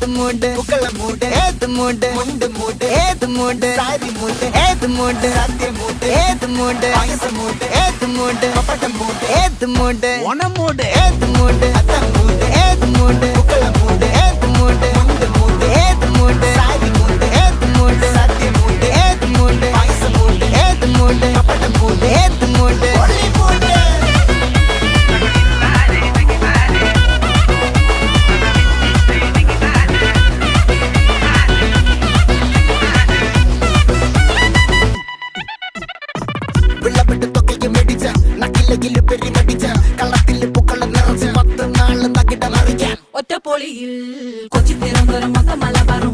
ഏത് മൂട് പുക്കള മൂട് ഏത് മൂട് മുണ്ട് മൂട് ഏത് മൂട് സാരി മൂട് ഏത് മൂട് സത്യ മൂട് ഏത് മൂട് പായസ മൂട് ഏത് മൂട് പപ്പടം മൂട് ഏത് മൂട് ഓണം മൂട് ഏത് മൂട് അത്തം മൂട് ഏത് മൂട് പുക്കള മൂട് ഏത് മൂട് മുണ്ട് മൂട് ഏത് മൂട് സാരി മൂട് ഏത് മൂട് സത്യ മൂട് ഏത് മൂട് പായസ മൂട് ഏത് മൂട് പപ്പടം മൂട് ഏത് മൂട് ഒളി മൂട് വിളവെട്ട് തൊക്കയും വെടിച്ച നക്കിലകില് പെരുമടിച്ച കള്ളത്തില് പൂക്കള നിറച്ച് 10 നാള് തകിട മറിക്കാൻ ഒറ്റപ്പൊളിയിൽ കൊച്ചി തിരുവനന്തപുരം മൊത്തം മലബാറും